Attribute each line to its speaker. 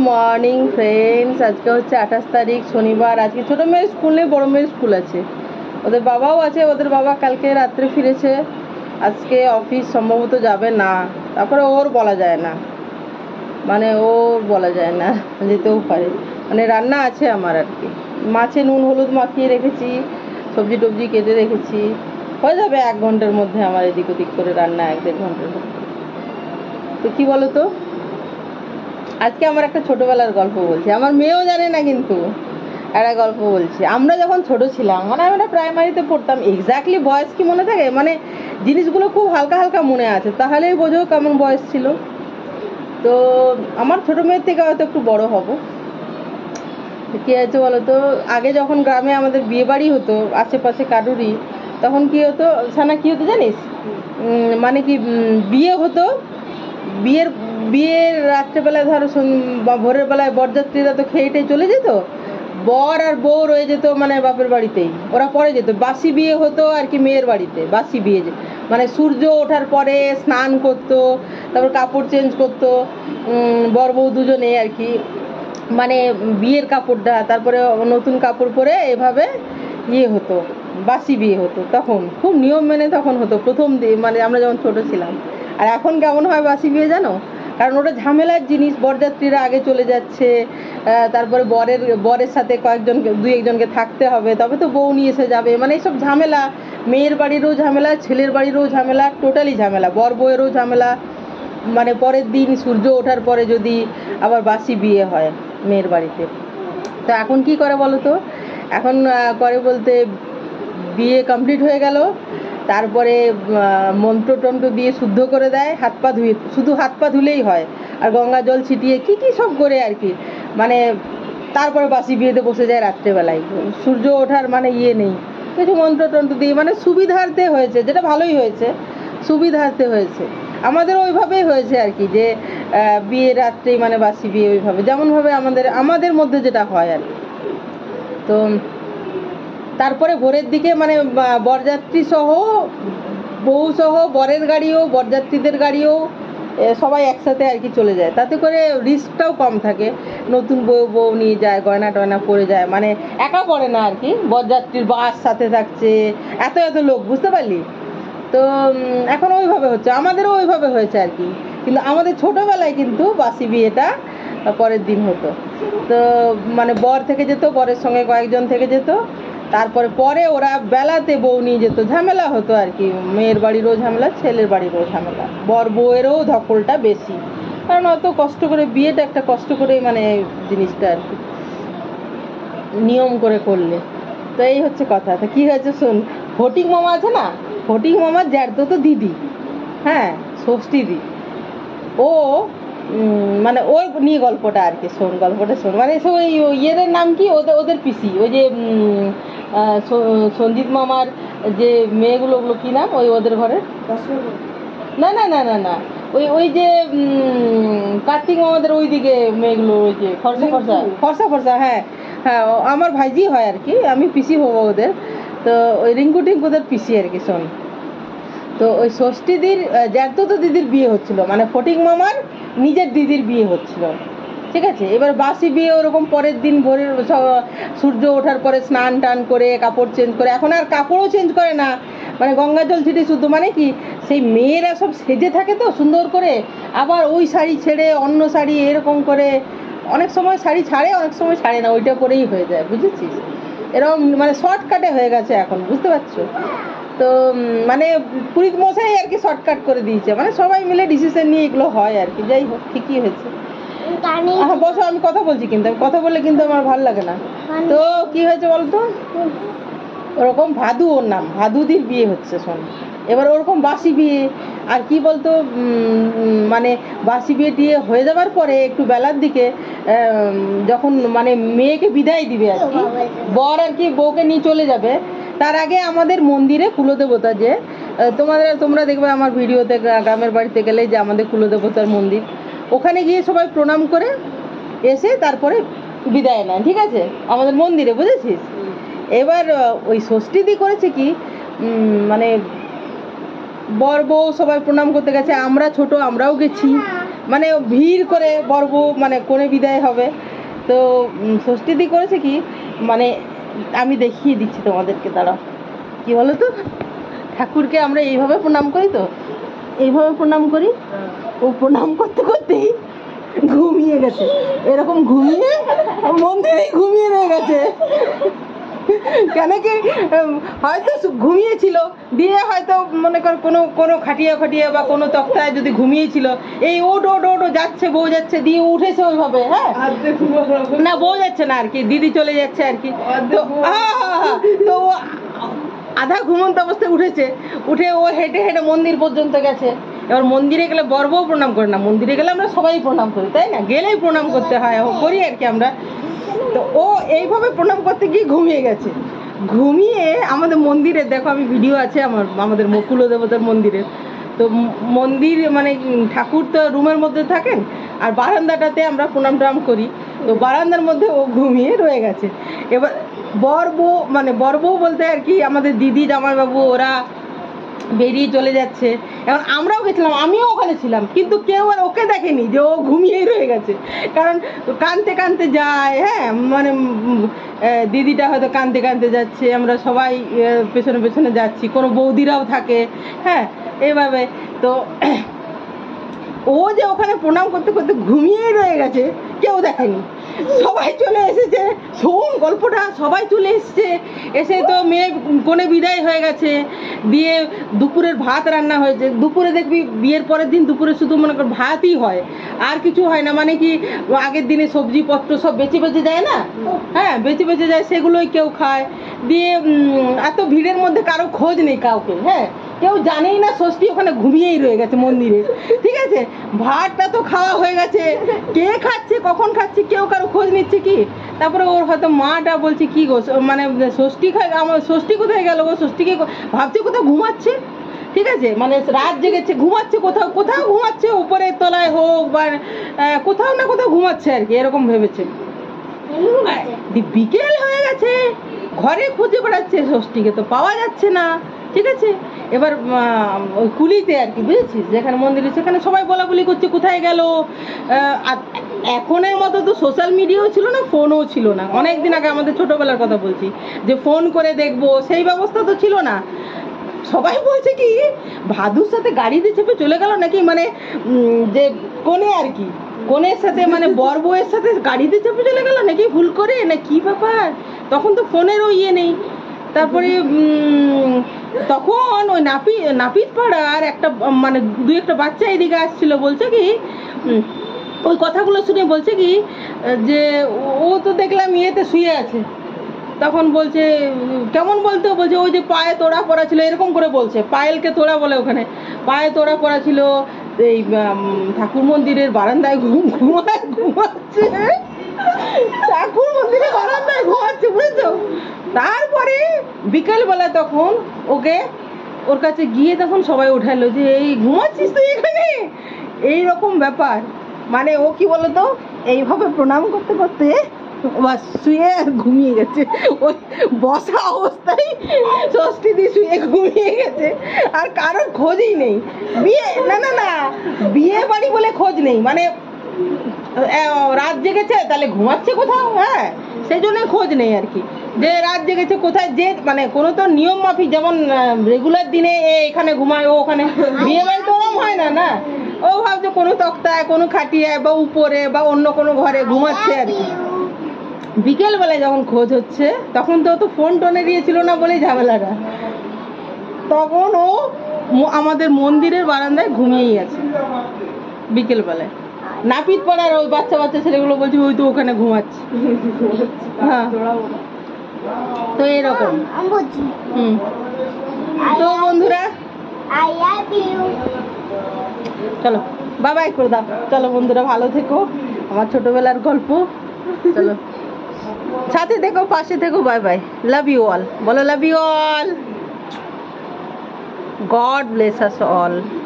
Speaker 1: Morning friends. আজকে হচ্ছে 28 তারিখ শনিবার। আজকে ছোটো মেয়ের স্কুল নেই, বড়ো মেয়ের স্কুল আছে। ওদের বাবাও আছে, ওদের বাবা কালকে রাত্রে ফিরেছে। আজকে অফিস সম্ভবত যাবে না। তারপরে ওর বলা যায় না, মানে ওর বলা যায় না, যেতেও পারে। মানে রান্না আছে আমার আর কি, মাছে নুন হলুদ মাখিয়ে রেখেছি, সবজি টবজি কেটে রেখেছি। হয়ে যাবে 1 ঘন্টার মধ্যে আমার এদিক ওদিক করে রান্না, 1-1.5 ঘন্টার মধ্যে। তো কী বলো তো, আজকে আমার একটা ছোটোবেলার গল্প বলছি। আমার মেয়েও জানে না, কিন্তু একটা গল্প বলছি। আমরা যখন ছোট ছিলাম, মানে আমরা প্রাইমারিতে পড়তাম, এক্স্যাক্টলি বয়স কি মনে থাকে, মানে জিনিসগুলো খুব হালকা হালকা মনে আছে, তাহলেই বোঝো কেমন বয়স ছিল। তো আমার ছোটো মেয়ের থেকে হয়তো একটু বড় হব। কী হয়েছে বলো তো, আগে যখন গ্রামে আমাদের বিয়ে বাড়ি হতো আশেপাশে কারুরই, তখন কী হতো সানা, কী হতো জানিস? মানে কি বিয়ে হতো, বিয়ের রাত্রেবেলায় ধরো বা ভোরের বেলায় বরযাত্রীরা তো খেয়ে চলে যেত, বর আর বউ রয়ে যেত মানে বাপের বাড়িতেই, ওরা পরে যেত। বাসি বিয়ে হতো আর কি মেয়ের বাড়িতে, বাসি বিয়ে মানে সূর্য ওঠার পরে স্নান করতো, তারপর কাপড় চেঞ্জ করতো বর বউ দুজনে আর কি, মানে বিয়ের কাপড়টা, তারপরে নতুন কাপড় পরে এভাবে ইয়ে হতো, বাসি বিয়ে হতো। তখন খুব নিয়ম মেনে তখন হতো প্রথম মানে আমরা যখন ছোটো ছিলাম। আর এখন কেমন হয় বাসি বিয়ে জানো? কারণ ওটা ঝামেলার জিনিস, বরযাত্রীরা আগে চলে যাচ্ছে, তারপরে বরের সাথে দুই একজনকে থাকতে হবে, তবে তো বউ নিয়ে এসে যাবে, মানে এইসব ঝামেলা। মেয়ের বাড়িরও ঝামেলা, ছেলের বাড়িরও ঝামেলা, টোটালি ঝামেলা, বর বউয়েরও ঝামেলা। মানে পরের দিন সূর্য ওঠার পরে যদি আবার বাসি বিয়ে হয় মেয়ের বাড়িতে। তো এখন কি করে বলো তো, এখন করে বলতে বিয়ে কমপ্লিট হয়ে গেল, তারপরে মন্ত্র টন্ত্র দিয়ে শুদ্ধ করে দেয়, হাত পা ধুয়ে, শুধু হাত পা ধুলেই হয়, আর গঙ্গা জল ছিটিয়ে কী কী সব করে আর কি, মানে তারপরে বাসি বিয়েতে বসে যায় রাত্রেবেলায়, সূর্য ওঠার মানে ইয়ে নেই, কিছু মন্ত্র টন্ত্র দিয়ে, মানে সুবিধার্থে হয়েছে, যেটা ভালোই হয়েছে, সুবিধার্থে হয়েছে। আমাদেরও ওইভাবেই হয়েছে আর কি, যে বিয়ে রাত্রেই মানে বাসি বিয়ে, ওইভাবে যেমনভাবে আমাদের মধ্যে যেটা হয় আর কি। তো তারপরে ভোরের দিকে মানে বরযাত্রী সহ, বউ সহ, বরের গাড়িও বরযাত্রীদের গাড়িও সবাই একসাথে আর কি চলে যায়, তাতে করে রিস্কটাও কম থাকে। নতুন বউ নিয়ে যায়, গয়না টয়না পরে যায়, মানে একা পড়ে না আর কি, বরযাত্রীর বাস সাথে থাকছে, এত এত লোক, বুঝতে পারলি? তো এখন ওইভাবে হচ্ছে, আমাদেরও ওইভাবে হয়েছে আর কি। কিন্তু আমাদের ছোটোবেলায় কিন্তু বাসি বিয়েটা পরের দিন হতো। তো মানে বর থেকে যেত, বরের সঙ্গে কয়েকজন থেকে যেত, তারপরে পরে ওরা বেলাতে বউ নিয়ে যেত, ঝামেলা হতো আর কি, মেয়ের বাড়িরও ঝামেলা, ছেলের বাড়িরও ঝামেলা, বর বউয়েরও ধকলটা বেশি, কারণ অত কষ্ট করে বিয়েটা একটা কষ্ট করে মানে জিনিসটা আর কি, নিয়ম করে করলে। তো এই হচ্ছে কথা। তো কী হয়েছে শোন, ফটিক মামা আছে না, ফটিক মামার জ্যাঠতো তো দিদি, হ্যাঁ ষষ্ঠীদি, ও মানে ওর নিয়ে গল্পটা আর কি, শোন গল্পটা শোন। মানে ওই ইয়ের নাম কি, ওদের পিসি, ওই যে সঞ্জিত মামার যে মেয়েগুলো, ওগুলো কী নাম ওই ওদের ঘরের? না না না না না, ওই যে কার্তিক মামাদের ওই দিকে মেয়েগুলো, ওই যে ফর্সা ফর্সা ফর্সা ফর্সা, হ্যাঁ হ্যাঁ, আমার ভাইজি হয় আর কি, আমি পিসি হবো ওদের। তো ওই রিঙ্কু টিঙ্কুদের পিসি আর কি, শোন। তো ওই ষষ্ঠীদির জ্যাঠতো দিদির বিয়ে হচ্ছিল, মানে ফটিক মামার নিজের দিদির বিয়ে হচ্ছিল, ঠিক আছে? এবার বাসি বিয়ে ওরকম পরের দিন ভোরের সূর্য ওঠার পরে স্নান টান করে কাপড় চেঞ্জ করে, এখন আর কাপড়ও চেঞ্জ করে না, মানে গঙ্গা জল ছিটে শুদ্ধ, মানে কি সেই মেয়েরা সব সেজে থাকে তো সুন্দর করে, আবার ওই শাড়ি ছেড়ে অন্য শাড়ি এরকম করে, অনেক সময় শাড়ি ছাড়ে, অনেক সময় ছাড়ে না, ওইটা পরেই হয়ে যায়, বুঝেছিস? এরকম মানে শর্টকাটে হয়ে গেছে এখন, বুঝতে পারছো? তো মানে পুরীত মশাই আর কি শর্টকাট করে দিয়েছে, মানে সবাই মিলে ডিসিশন নিয়ে এগুলো হয় আর কি। যাই হোক, ঠিকই হয়েছে। হ্যাঁ বসো, আমি কথা বলছি, কিন্তু আমি কথা বললে কিন্তু আমার ভালো লাগে না। তো কি হয়েছে বলতো, ওরকম ভাদু, ওর নাম ভাদুদির বিয়ে হচ্ছে, শোন। এবার ওরকম বাসি বিয়ে, আর কি বলতো, মানে বাসি বিয়ে টিয়ে হয়ে যাওয়ার পরে একটু বেলার দিকে যখন মানে মেয়েকে বিদায় দিবে আর কি, বর আর কি বউকে নিয়ে চলে যাবে, তার আগে আমাদের মন্দিরে কুলদেবতা, যে তোমরা দেখবে আমার ভিডিওতে, গ্রামের বাড়িতে গেলে যে আমাদের কুলদেবতার মন্দির, ওখানে গিয়ে সবাই প্রণাম করে এসে তারপরে বিদায় নেয়, ঠিক আছে, আমাদের মন্দিরে, বুঝেছিস? এবার ওই ষষ্ঠীদি করেছে কি, মানে বর বউ সবাই প্রণাম করতে গেছে, আমরা ছোট, আমরাও গেছি, মানে ভিড় করে বর বউ মানে কোণে বিদায় হবে। তো ষষ্ঠীদি করেছে কি, মানে আমি দেখিয়ে দিচ্ছি তোমাদেরকে, দাঁড়াও। কি বলো তো, ঠাকুরকে আমরা এইভাবে প্রণাম করি, তো এইভাবে প্রণাম করি। ও প্রণাম করতে করতেই ঘুমিয়ে গেছে, এরকম ঘুমিয়ে মন্দিরেই ঘুমিয়ে রয়ে গেছে। কেন কি হয়তো ঘুমিয়েছিল, দিয়ে হয়তো মনে কর কোনো কোনো খাটিয়া খাটিয়া বা কোনো তক্তায় যদি ঘুমিয়েছিল, এই ওট ওট ওট যাচ্ছে, বউ যাচ্ছে, দিয়ে উঠেছে ওইভাবে। হ্যাঁ, না বউ যাচ্ছে না আর কি, দিদি চলে যাচ্ছে আর কি। তো তো ও আধা ঘুমন্ত অবস্থায় উঠেছে, উঠে ও হেঁটে হেঁটে মন্দির পর্যন্ত গেছে। এবার মন্দিরে গেলে বর বউ প্রণাম করে না, মন্দিরে গেলে আমরা সবাই প্রণাম করি, তাই না? গেলেই প্রণাম করতে হয়, করি আর কি আমরা। তো ও এইভাবে প্রণাম করতে গিয়ে ঘুমিয়ে গেছে। ঘুমিয়ে আমাদের মন্দিরে দেখো, আমি ভিডিও আছে আমাদের কুল দেবতার মন্দিরে। তো মন্দির মানে ঠাকুর তো রুমের মধ্যে থাকেন, আর বারান্দাটাতে আমরা প্রণাম ট্রাম করি। তো বারান্দার মধ্যে ও ঘুমিয়ে রয়ে গেছে। এবার বর বউ বলতে আর কি আমাদের দিদি জামাইবাবু ওরা বেরিয়ে চলে যাচ্ছে। এখন আমরাও গেছিলাম, আমিও ওখানে ছিলাম, কিন্তু কেউ আর ওকে দেখেনি যে ও ঘুমিয়েই রয়ে গেছে। কারণ কাঁদতে কাঁদতে যায়, হ্যাঁ, মানে দিদিটা হয়তো কাঁদতে কাঁদতে যাচ্ছে, আমরা সবাই পেছনে পেছনে যাচ্ছি, কোনো বৌদিরাও থাকে, হ্যাঁ, এইভাবে। তো ও যে ওখানে প্রণাম করতে করতে ঘুমিয়েই রয়ে গেছে, কেউ দেখেনি। সবাই চলে এসেছে, শোন গল্পটা, সবাই চলে এসেছে, এসে তো মেয়ে কোণে বিদায় হয়ে গেছে। দিয়ে দুপুরের ভাত রান্না হয়েছে। দুপুরে দেখবি বিয়ের পরের দিন দুপুরে শুধু মনে কর ভাতই হয়, আর কিছু হয় না। মানে কি, আগের দিনে সবজিপত্র সব বেঁচে বেঁচে যায় না, হ্যাঁ, বেঁচে বেঁচে যায়, সেগুলোই কেউ খায়। দিয়ে এত ভিড়ের মধ্যে কারো খোঁজ নেই কাউকে, হ্যাঁ, কেউ জানেই না ষষ্ঠী ওখানে ঘুমিয়েই রয়ে গেছে মন্দিরে, ঠিক আছে? ভাতটা তো খাওয়া হয়ে গেছে, কে খাচ্ছে কখন খাচ্ছে কেউ কারো খোঁজ নিচ্ছে কি? তারপরে ওর হয়তো মাটা বলছে কি গো, মানে ষষ্ঠী আমার ষষ্ঠী কোথায় গেল গো, ষষ্ঠীকে ভাবছে কোথাও ঘুমাচ্ছে, ঠিক আছে? মানে রাত জেগেছে, ঘুমাচ্ছে কোথাও কোথাও ঘুমাচ্ছে, উপরের তলায় হোক বা কোথাও না কোথাও ঘুমাচ্ছে আর কি, এরকম ভেবেছে। বিকেল হয়ে গেছে, ঘরে খুঁজে বেড়াচ্ছে, ষষ্ঠীকে তো পাওয়া যাচ্ছে না, ঠিক আছে? এবার ওই কুলিতে আর কি, বুঝেছিস, যেখানে মন্দিরে সেখানে সবাই বলাবলি করছে কোথায় গেল। আর এখনের মতো তো সোশ্যাল মিডিয়াও ছিল না, ফোনও ছিল না। অনেক দিন আগে, আমাদের ছোটবেলার কথা বলছি, যে ফোন করে দেখবো সেই ব্যবস্থা তো ছিল না। সবাই বলছে কি ভাদুর সাথে গাড়িতে চেপে চলে গেল নাকি, মানে যে কোণে আর কি, কোণের সাথে মানে বর বউয়ের সাথে গাড়িতে চেপে চলে গেল নাকি ভুল করে, না কি ব্যাপার? তখন তো ফোনেরও ইয়ে নেই। তারপরে তখন ওই নাপিত পাড়ার একটা মানে দু একটা বাচ্চা এদিকে আসছিল, বলছে কি ওই কথাগুলো শুনে বলছে কি যে ও তো দেখলাম ইয়েতে শুয়ে আছে। তখন বলছে কেমন বলতো, বলছে ওই যে পায়ে তোড়া পড়া ছিল, এরকম করে বলছে, পায়েলকে তোড়া বলে ওখানে, পায়ে তোড়া পড়া ছিল, এই ঠাকুর মন্দিরের বারান্দায় ঘুমাচ্ছে, ঠাকুর মন্দিরের বারান্দায় ঘুমাচ্ছে, বুঝেছো? তারপরে বিকেলবেলা তখন ওকে ওর কাছে গিয়ে তখন সবাই উঠালো যে এই ঘুমাচ্ছিস তুই এখানে, এইরকম ব্যাপার। মানে ও কি বলতো, এইভাবে প্রণাম করতে করতে বাস শুয়ে আর ঘুমিয়ে গেছে, ওই বসা অবস্থায় ষষ্ঠী দিয়ে শুয়ে ঘুমিয়ে গেছে, আর কারোর খোঁজই নেই। বিয়ে না বিয়ে বাড়ি বলে খোঁজ নেই, মানে রাত জেগেছে তাহলে ঘুমাচ্ছে কোথাও, হ্যাঁ, সেই জন্য খোঁজ নেই আর কি, যে রাত জেগেছে কোথায়, যে মানে কোনো তো নিয়ম মাফিক, যেমন রেগুলার দিনে এখানে ঘুমায় ও ওখানে, বিয়ে বাড়ি তো ওরম হয় না, না, ও ভাবছে কোনো তক্তায় কোনো খাটিয়ায় বা উপরে বা অন্য কোনো ঘরে ঘুমাচ্ছে আর কি। বিকেলবেলায় যখন খোঁজ হচ্ছে, তখন তো ফোন টোনে দিয়েছিল না বলেই ঝামেলাটা, তখন ও আমাদের মন্দিরের বারান্দায় ঘুমিয়েই আছে বিকেলবেলায়। নাপিত পাড়ার ওই বাচ্চা বাচ্চা ছেলেগুলো বলছে ওই তো ওখানে ঘুমাচ্ছে, হ্যাঁ। তো এরকম। তো বন্ধুরা চলো বাবাই করে দাও, চলো বন্ধুরা ভালো থেকো, আমার ছোটবেলার গল্প, চলো সাথে থেকো, পাশে থেকো, bye bye, love you all, বলো love you all, God bless us all.